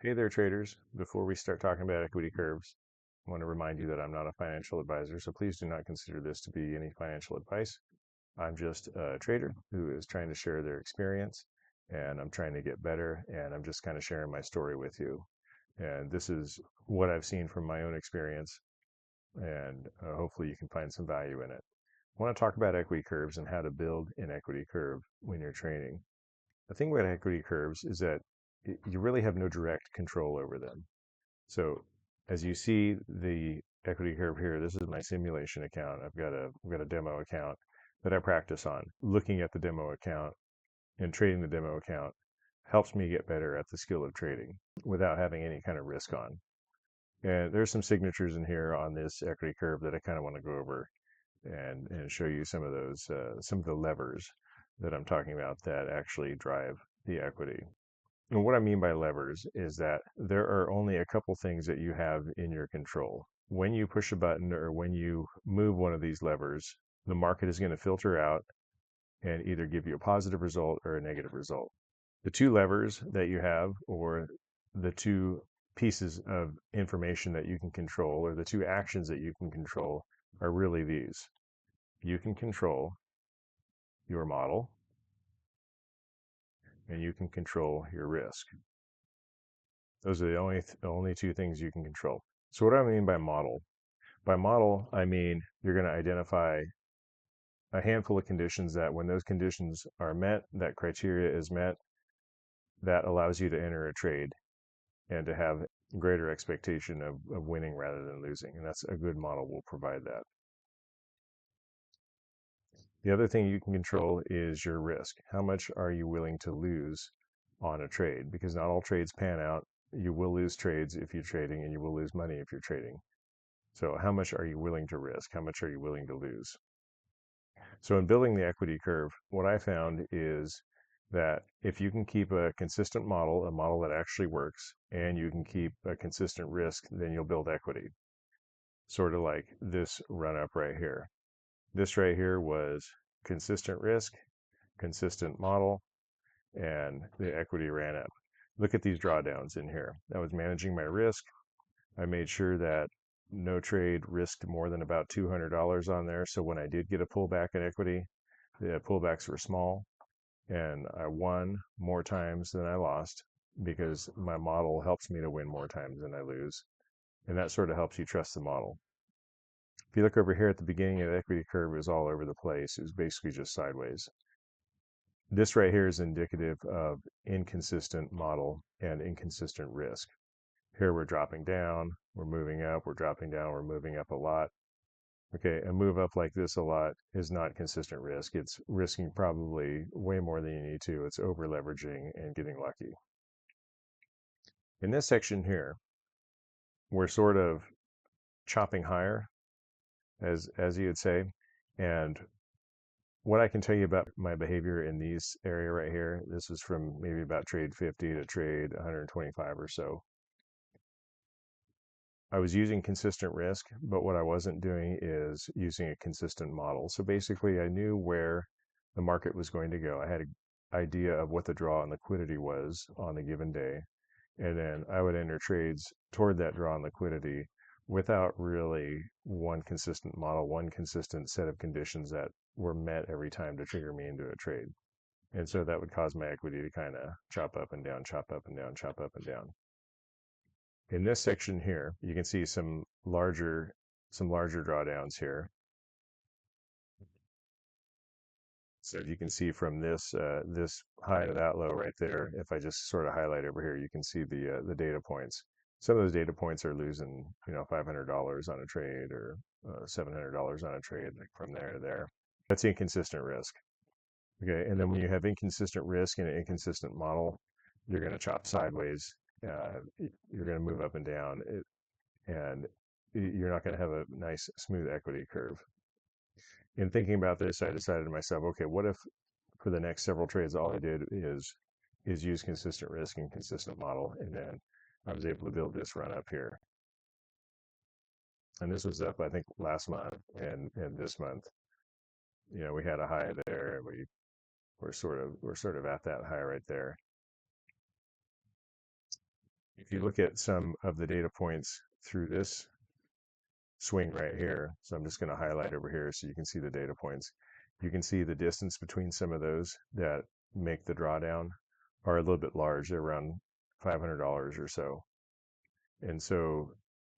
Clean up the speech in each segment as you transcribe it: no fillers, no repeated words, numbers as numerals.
Hey there, traders. Before we start talking about equity curves, I want to remind you that I'm not a financial advisor, so please do not consider this to be any financial advice. I'm just a trader who is trying to share their experience, and I'm trying to get better, and I'm just kind of sharing my story with you. And this is what I've seen from my own experience, and hopefully you can find some value in it. I want to talk about equity curves and how to build an equity curve when you're trading. The thing about equity curves is that you really have no direct control over them. So as you see the equity curve here, this is my simulation account. I've got a demo account that I practice on. Looking at the demo account and trading the demo account helps me get better at the skill of trading without having any kind of risk on. And there's some signatures in here on this equity curve that I kind of want to go over and show you some of those, some of the levers that I'm talking about that actually drive the equity. And what I mean by levers is that there are only a couple things that you have in your control. When you push a button or when you move one of these levers, the market is going to filter out and either give you a positive result or a negative result. The two levers that you have, or the two pieces of information that you can control, or the two actions that you can control, are really these. You can control your model and you can control your risk. Those are the only two things you can control. So what do I mean by model? By model, I mean you're going to identify a handful of conditions that when those conditions are met, that criteria is met, that allows you to enter a trade and to have greater expectation of winning rather than losing. And that's a good model will provide that. The other thing you can control is your risk. How much are you willing to lose on a trade? Because not all trades pan out. You will lose trades if you're trading, and you will lose money if you're trading. So how much are you willing to risk? How much are you willing to lose? So in building the equity curve, what I found is that if you can keep a consistent model, a model that actually works, and you can keep a consistent risk, then you'll build equity. Sort of like this run up right here. This right here was consistent risk, consistent model, and the equity ran up. Look at these drawdowns in here. I was managing my risk. I made sure that no trade risked more than about $200 on there. So when I did get a pullback in equity, the pullbacks were small and I won more times than I lost because my model helps me to win more times than I lose. And that sort of helps you trust the model. If you look over here at the beginning of the equity curve, it was all over the place. It was basically just sideways. This right here is indicative of inconsistent model and inconsistent risk. Here we're dropping down, we're moving up, we're dropping down, we're moving up a lot. Okay, a move up like this a lot is not consistent risk. It's risking probably way more than you need to. It's over leveraging and getting lucky. In this section here, we're sort of chopping higher, as you would say. And what I can tell you about my behavior in these area right here, this is from maybe about trade 50 to trade 125 or so. I was using consistent risk, but what I wasn't doing is using a consistent model. So basically, I knew where the market was going to go. I had an idea of what the draw and liquidity was on a given day. And then I would enter trades toward that draw and liquidity without really one consistent model, one consistent set of conditions that were met every time to trigger me into a trade. And so that would cause my equity to kind of chop up and down, chop up and down, chop up and down. In this section here, you can see some larger drawdowns here. So you can see from this this high to that low right there. If I just sort of highlight over here, you can see the data points. Some of those data points are losing, $500 on a trade or $700 on a trade, like from there to there. That's inconsistent risk. Okay, and then when you have inconsistent risk and an inconsistent model, you're going to chop sideways. You're going to move up and down, and you're not going to have a nice smooth equity curve. In thinking about this, I decided to myself, okay, what if for the next several trades, all I did is use consistent risk and consistent model, and then I was able to build this run up here. And this was up, I think, last month and this month. We had a high there, and we're sort of at that high right there. if you look at some of the data points through this swing right here, so I'm just going to highlight over here so you can see the data points. You can see the distance between some of those that make the drawdown are a little bit large. They're around $500 or so. And so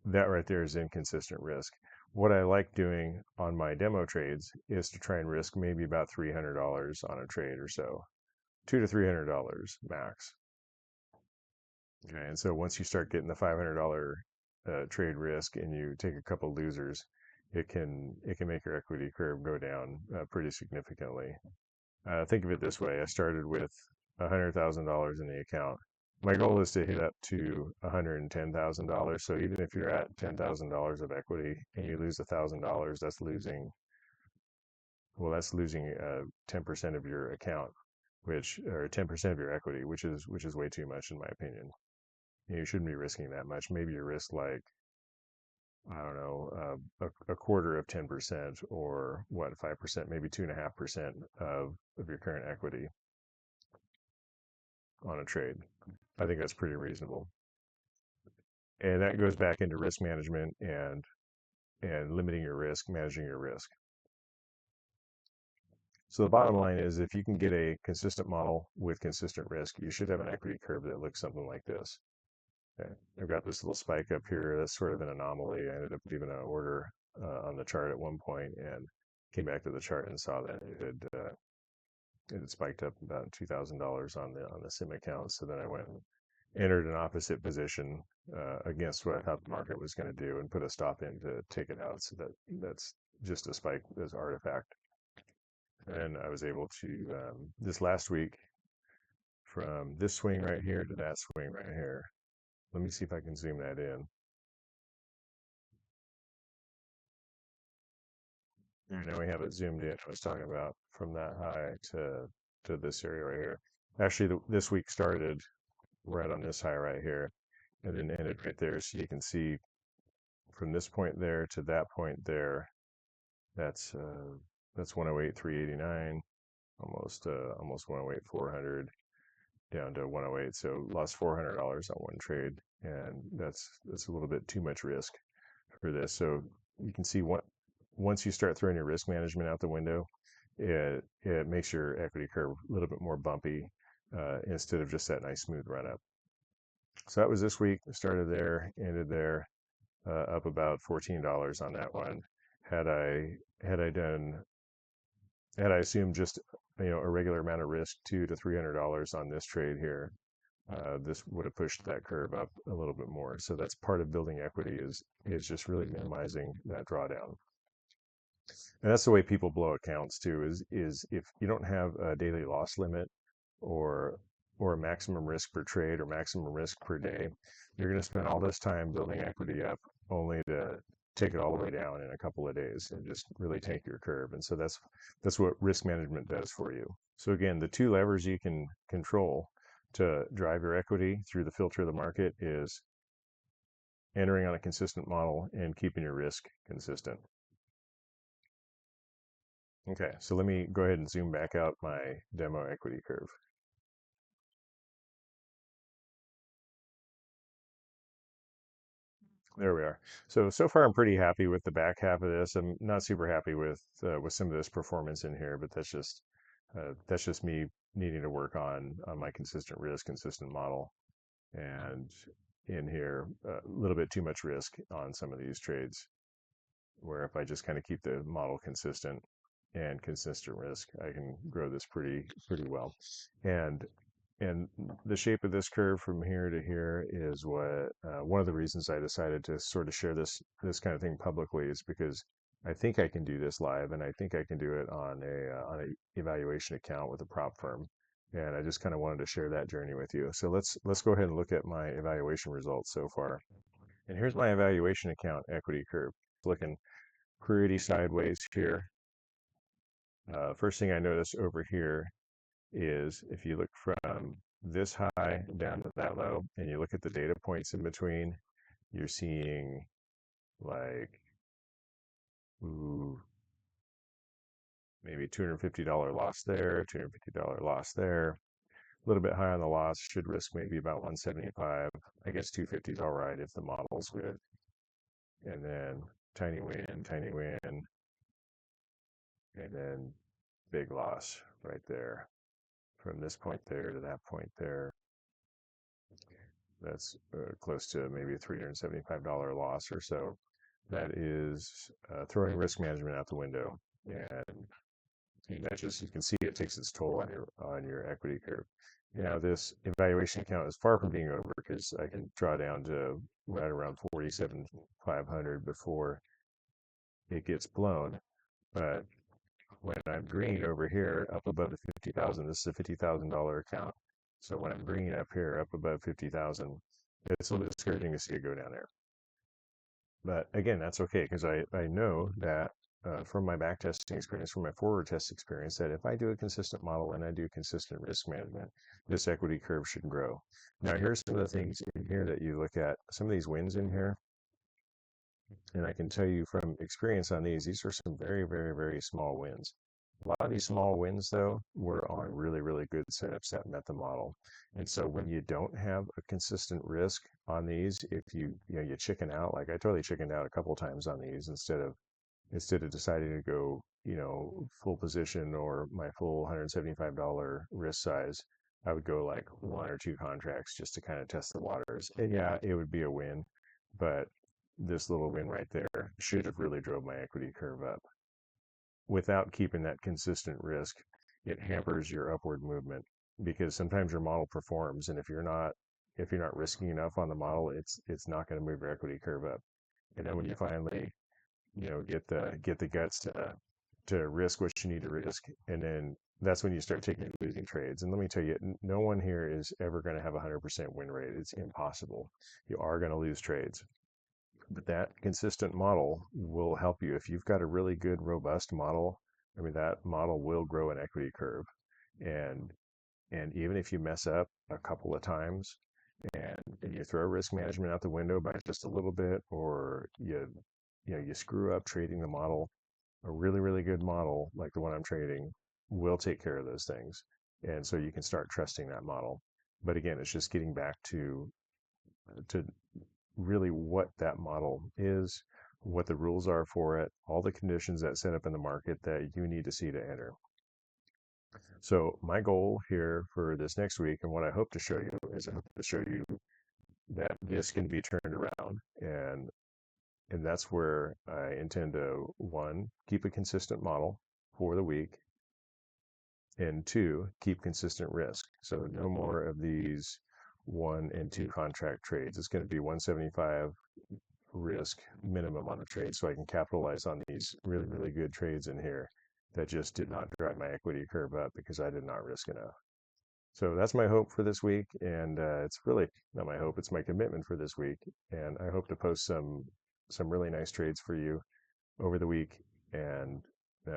that right there is inconsistent risk. What I like doing on my demo trades is to try and risk maybe about $300 on a trade or so, $200 to $300 max. Okay, and so once you start getting the $500 trade risk and you take a couple losers, it can make your equity curve go down pretty significantly. Think of it this way: I started with $100,000 in the account. My goal is to hit up to $110,000. So even if you're at $10,000 of equity and you lose $1,000, that's losing, well, that's losing 10% of your account, which, or 10% of your equity, which is way too much in my opinion. You shouldn't be risking that much. Maybe you risk like, I don't know, a quarter of 10%, or what, 5%, maybe 2.5% of your current equity on a trade. I think that's pretty reasonable. And that goes back into risk management and limiting your risk, managing your risk. So the bottom line is, if you can get a consistent model with consistent risk, you should have an equity curve that looks something like this. Okay. I've got this little spike up here. That's sort of an anomaly. I ended up leaving an order on the chart at one point and came back to the chart and saw that it had spiked up about $2,000 on the sim account. So then I went and entered an opposite position against what I thought the market was going to do and put a stop in to take it out. So that's just a spike as artifact. And I was able to, this last week, from this swing right here to that swing right here. Let me see if I can zoom that in. And now we have it zoomed in. I was talking about from that high to this area right here. Actually, this week started right on this high right here, and then ended right there. So you can see from this point there to that point there, that's 108,389, almost 108,400, down to 108. So lost $400 on one trade, and that's a little bit too much risk for this. So you can see once you start throwing your risk management out the window, it makes your equity curve a little bit more bumpy instead of just that nice smooth run up. So that was this week. Started there, ended there, up about $14 on that one. Had I assumed just a regular amount of risk, $200 to $300 on this trade here, this would have pushed that curve up a little bit more. So that's part of building equity, is just really minimizing that drawdown. And that's the way people blow accounts too, is if you don't have a daily loss limit or a maximum risk per trade or maximum risk per day, you're going to spend all this time building equity up only to take it all the way down in a couple of days and just really tank your curve. And so that's what risk management does for you. So again, the two levers you can control to drive your equity through the filter of the market is entering on a consistent model and keeping your risk consistent. Okay, so let me go ahead and zoom back out my demo equity curve. There we are. So far I'm pretty happy with the back half of this. I'm not super happy with some of this performance in here, but that's just me needing to work on my consistent risk, consistent model, and in here a little bit too much risk on some of these trades, where if I just kind of keep the model consistent and consistent risk, I can grow this pretty well. And the shape of this curve from here to here is what one of the reasons I decided to sort of share this kind of thing publicly, is because I think I can do this live, and I think I can do it on a evaluation account with a prop firm. And I just kind of wanted to share that journey with you. So let's go ahead and look at my evaluation results so far. And here's my evaluation account equity curve. Looking pretty sideways here. First thing I notice over here is, if you look from this high down to that low, and you look at the data points in between, you're seeing like, maybe $250 loss there, $250 loss there. little bit high on the loss. Should risk maybe about 175. I guess 250 is all right if the model's good. And then tiny win, and then big loss right there. From this point there to that point there, that's close to maybe a $375 loss or so. That is throwing risk management out the window, and that just, you can see it takes its toll on your equity curve. Now this evaluation account is far from being over, because I can draw down to right around 47,500 before it gets blown. But when I'm green over here, up above the 50,000, this is a $50,000 account. So when I'm green up here, up above 50,000, it's a little discouraging to see it go down there. But again, that's okay, because I know that from my back testing experience, from my forward test experience, that if I do a consistent model and I do consistent risk management, this equity curve should grow. Now, here's some of the things in here that you look at. Some of these wins in here, and I can tell you from experience on these are some very, very, very small wins. A lot of these small wins, though, were on really, really good setups that met the model. And so when you don't have a consistent risk on these, if you chicken out, like I totally chickened out a couple of times on these, instead of deciding to go, full position or my full $175 risk size, I would go like 1 or 2 contracts just to kind of test the waters. And yeah, it would be a win, but this little win right there should have really drove my equity curve up. Without keeping that consistent risk, it hampers your upward movement, because sometimes your model performs, and if you're not risking enough on the model, it's not going to move your equity curve up. And then when you finally get the guts to risk what you need to risk, and then that's when you start taking losing trades. And let me tell you, no one here is ever going to have a 100% win rate. It's impossible. You are going to lose trades. But that consistent model will help you. If you've got a really good, robust model, I mean, that model will grow an equity curve. And even if you mess up a couple of times and you throw risk management out the window by just a little bit, or you screw up trading the model, a really, really good model like the one I'm trading will take care of those things. And so you can start trusting that model. But again, it's just getting back to really what that model is, what the rules are for it, all the conditions that set up in the market that you need to see to enter. So my goal here for this next week, and what I hope to show you, is I hope to show you that this can be turned around, and that's where I intend to, 1, keep a consistent model for the week, and 2, keep consistent risk. So no more of these 1 and 2 contract trades. It's going to be 175 risk minimum on a trade, so I can capitalize on these really, really good trades in here that just did not drive my equity curve up because I did not risk enough. So that's my hope for this week, and it's really not my hope, it's my commitment for this week. And I hope to post some really nice trades for you over the week, and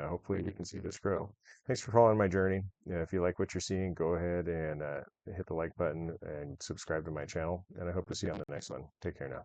hopefully we can see this grow. Thanks for following my journey. If you like what you're seeing, go ahead and hit the like button and subscribe to my channel, and I hope to see you on the next one. Take care now.